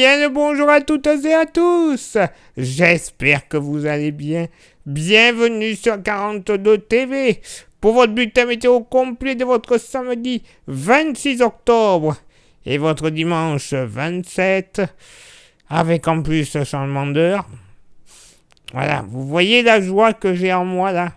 bien le bonjour à toutes et à tous. J'espère que vous allez bien. Bienvenue sur 42 TV pour votre bulletin météo complet de votre samedi 26 octobre et votre dimanche 27 avec en plus un changement d'heure. Voilà, vous voyez la joie que j'ai en moi là.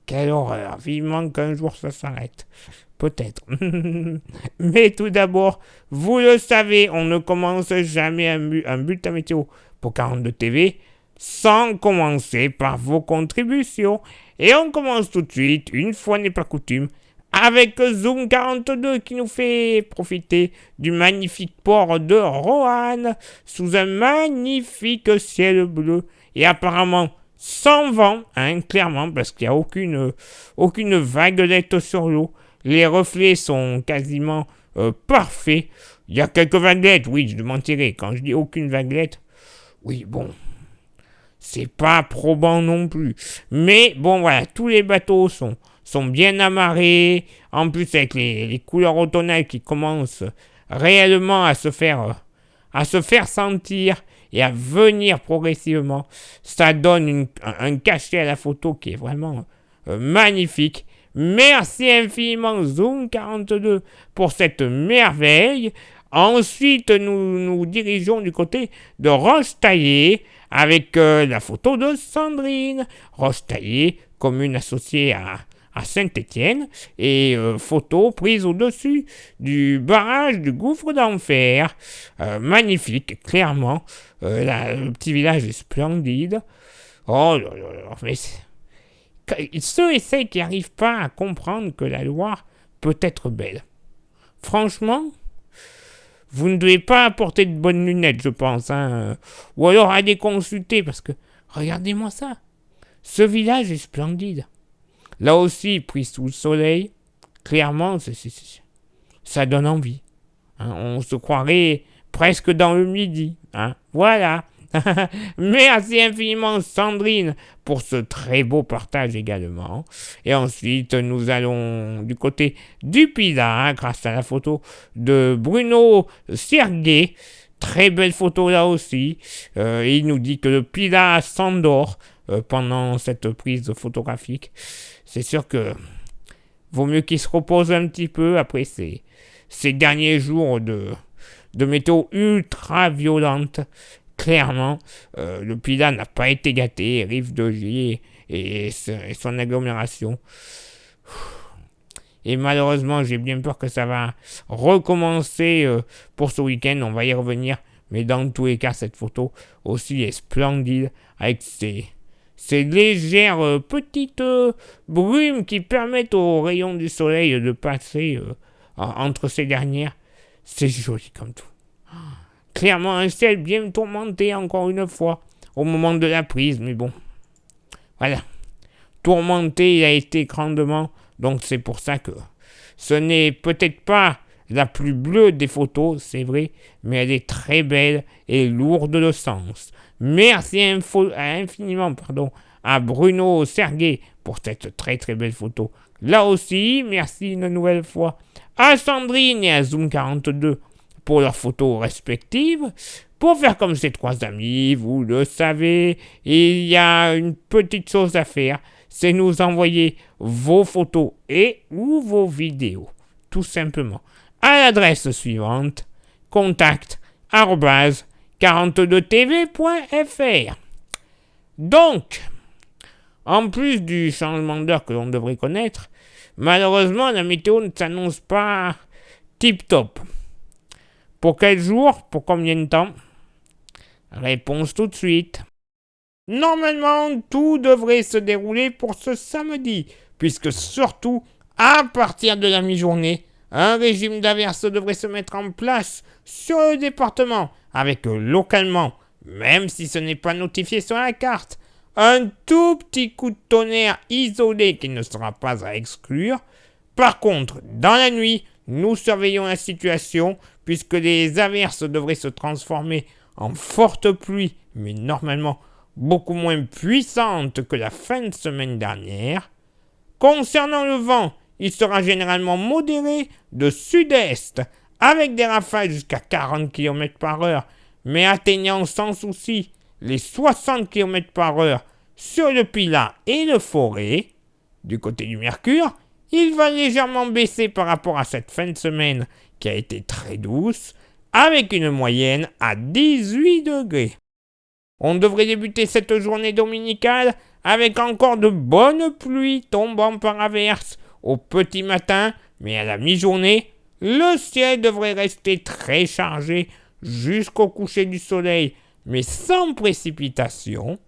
Quelle horreur, vivement qu'un jour ça s'arrête. Peut-être. Mais tout d'abord, vous le savez, on ne commence jamais un bulletin météo pour 42 TV sans commencer par vos contributions. Et on commence tout de suite, une fois n'est pas coutume, avec Zoom 42 qui nous fait profiter du magnifique port de Roanne sous un magnifique ciel bleu et apparemment sans vent, clairement, parce qu'il n'y a aucune vaguelette sur l'eau. Les reflets sont quasiment parfaits. Il y a quelques vaguelettes, oui, je mentirais. Quand je dis aucune vaguelette, oui, bon, c'est pas probant non plus. Mais bon, voilà, tous les bateaux sont bien amarrés. En plus, avec les couleurs automnales qui commencent réellement à se faire sentir et à venir progressivement, ça donne un cachet à la photo qui est vraiment magnifique. Merci infiniment Zoom 42 pour cette merveille. Ensuite, nous dirigeons du côté de Roche-Taillée avec la photo de Sandrine. Roche-Taillée, commune associée à Saint-Étienne, et photo prise au-dessus du barrage du gouffre d'enfer. Magnifique, clairement. Le petit village est splendide. Oh là là là, mais ceux et celles qui n'arrivent pas à comprendre que la Loire peut être belle. Franchement, vous ne devez pas apporter de bonnes lunettes, je pense. Ou alors à les consulter, parce que, regardez-moi ça. Ce village est splendide. Là aussi, pris sous le soleil, clairement, ça donne envie. On se croirait presque dans le midi. Voilà. Merci infiniment Sandrine pour ce très beau partage également. Et ensuite, nous allons du côté du Pilat grâce à la photo de Bruno Serguet. Très belle photo là aussi. Il nous dit que le Pilat s'endort pendant cette prise photographique. C'est sûr que vaut mieux qu'il se repose un petit peu après ces derniers jours de météo ultra violente. Clairement, le Pilat n'a pas été gâté, Rive de Gier et son agglomération. Et malheureusement, j'ai bien peur que ça va recommencer pour ce week-end. On va y revenir. Mais dans tous les cas, cette photo aussi est splendide avec ces légères petites brumes qui permettent aux rayons du soleil de passer entre ces dernières. C'est joli comme tout. Clairement, un ciel bien tourmenté encore une fois au moment de la prise, mais bon. Voilà. Tourmenté, il a été grandement, donc c'est pour ça que ce n'est peut-être pas la plus bleue des photos, c'est vrai, mais elle est très belle et lourde de sens. Merci infiniment à Bruno Serguet pour cette très très belle photo. Là aussi, merci une nouvelle fois à Sandrine et à Zoom 42 pour leurs photos respectives. Pour faire comme ces trois amis, vous le savez, il y a une petite chose à faire, c'est nous envoyer vos photos et ou vos vidéos, tout simplement, à l'adresse suivante, contact@42tv.fr. Donc, en plus du changement d'heure que l'on devrait connaître, malheureusement, la météo ne s'annonce pas tip-top. Pour quel jour? Pour combien de temps? Réponse tout de suite. Normalement, tout devrait se dérouler pour ce samedi, puisque surtout, à partir de la mi-journée, un régime d'averses devrait se mettre en place sur le département, avec localement, même si ce n'est pas notifié sur la carte, un tout petit coup de tonnerre isolé qui ne sera pas à exclure. Par contre, dans la nuit, nous surveillons la situation, puisque les averses devraient se transformer en forte pluie, mais normalement beaucoup moins puissante que la fin de semaine dernière. Concernant le vent, il sera généralement modéré de sud-est, avec des rafales jusqu'à 40 km/h, mais atteignant sans souci les 60 km/h sur le Pilat et le Forêt. Du côté du Mercure, il va légèrement baisser par rapport à cette fin de semaine qui a été très douce, avec une moyenne à 18 degrés. On devrait débuter cette journée dominicale avec encore de bonnes pluies tombant par averse au petit matin, mais à la mi-journée, le ciel devrait rester très chargé jusqu'au coucher du soleil, mais sans précipitation.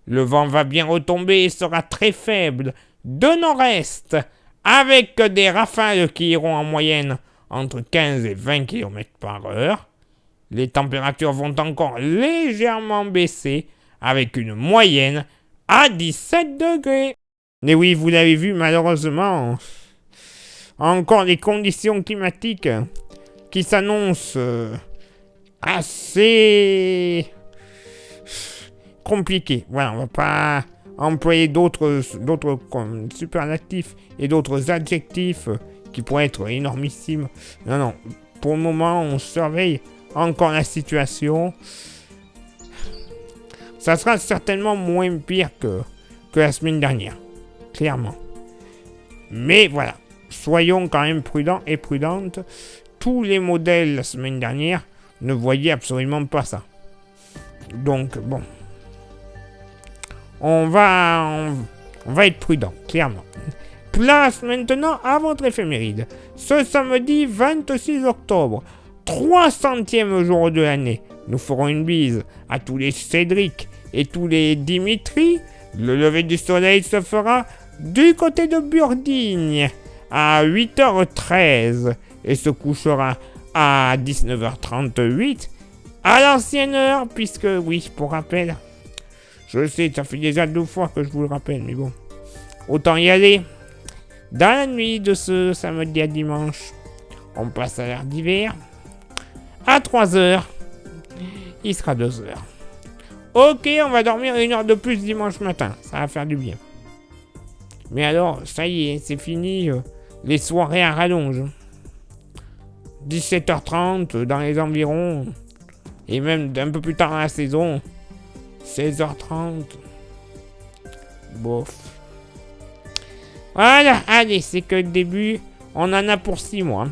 Le vent va bien retomber et sera très faible de nord-est, avec des rafales qui iront en moyenne entre 15 et 20 km/h. Les températures vont encore légèrement baisser, avec une moyenne à 17 degrés. Mais oui, vous l'avez vu, malheureusement, encore les conditions climatiques qui s'annoncent assez compliquées. Voilà, on va pas employer d'autres superlatifs et d'autres adjectifs qui pourraient être énormissimes. Non, pour le moment, on surveille encore la situation. Ça sera certainement moins pire que la semaine dernière, clairement. Mais voilà, soyons quand même prudents et prudentes. Tous les modèles la semaine dernière ne voyaient absolument pas ça. Donc bon, on va être prudent, clairement. Place maintenant à votre éphéméride. Ce samedi 26 octobre, 300e jour de l'année. Nous ferons une bise à tous les Cédric et tous les Dimitri. Le lever du soleil se fera du côté de Burdigne à 8h13 et se couchera à 19h38 à l'ancienne heure, puisque oui, pour rappel, je sais, ça fait déjà 2 fois que je vous le rappelle, mais bon, autant y aller. Dans la nuit de ce samedi à dimanche, on passe à l'heure d'hiver. À 3h, il sera 2h. Ok, on va dormir 1 heure de plus dimanche matin, ça va faire du bien. Mais alors, ça y est, c'est fini, les soirées à rallonge. 17h30 dans les environs, et même un peu plus tard dans la saison, 16h30. Bof. Voilà, allez, c'est que le début, on en a pour 6 mois.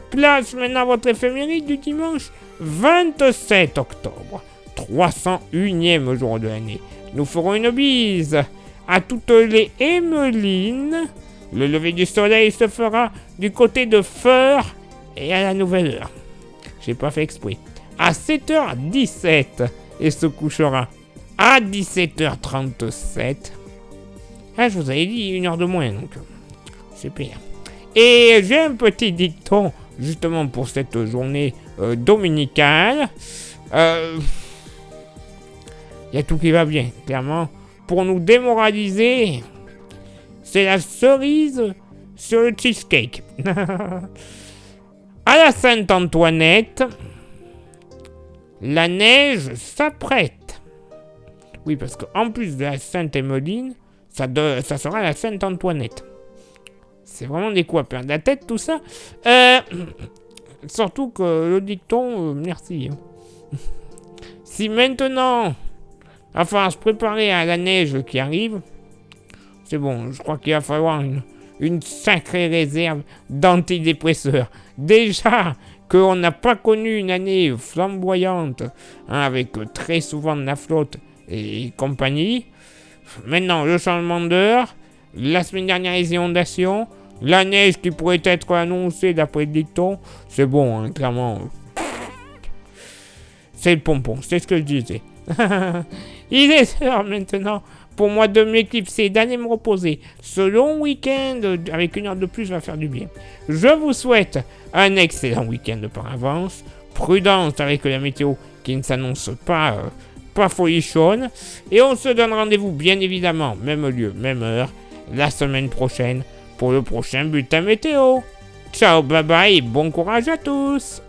Place maintenant votre éphéméride du dimanche 27 octobre, 301e jour de l'année. Nous ferons une bise à toutes les Emmelines. Le lever du soleil se fera du côté de Feur et à la nouvelle heure. J'ai pas fait exprès. À 7h17 et se couchera à 17h37. Ah, je vous avais dit 1 heure de moins, donc super. Et j'ai un petit dicton, justement pour cette journée dominicale. Il y a tout qui va bien, clairement. Pour nous démoraliser, c'est la cerise sur le cheesecake. À la Sainte-Antoinette, la neige s'apprête. Oui, parce qu'en plus de la Sainte-Emmeline, ça sera la Sainte-Antoinette. C'est vraiment des coups à perdre la tête, tout ça. Surtout que le dicton, merci. Si maintenant, il va falloir se préparer à la neige qui arrive, c'est bon, je crois qu'il va falloir une sacrée réserve d'antidépresseurs. Déjà qu'on n'a pas connu une année flamboyante, avec très souvent de la flotte et compagnie. Maintenant, le changement d'heure, la semaine dernière, les inondations, la neige qui pourrait être annoncée d'après le dicton, c'est bon, hein, clairement. C'est le pompon, c'est ce que je disais. Il est l'heure maintenant pour moi de m'éclipser, d'aller me reposer. Ce long week-end avec 1 heure de plus va faire du bien. Je vous souhaite un excellent week-end par avance. Prudence avec la météo qui ne s'annonce pas folichonne. Et on se donne rendez-vous bien évidemment, même lieu, même heure, la semaine prochaine pour le prochain bulletin météo. Ciao, bye bye et bon courage à tous.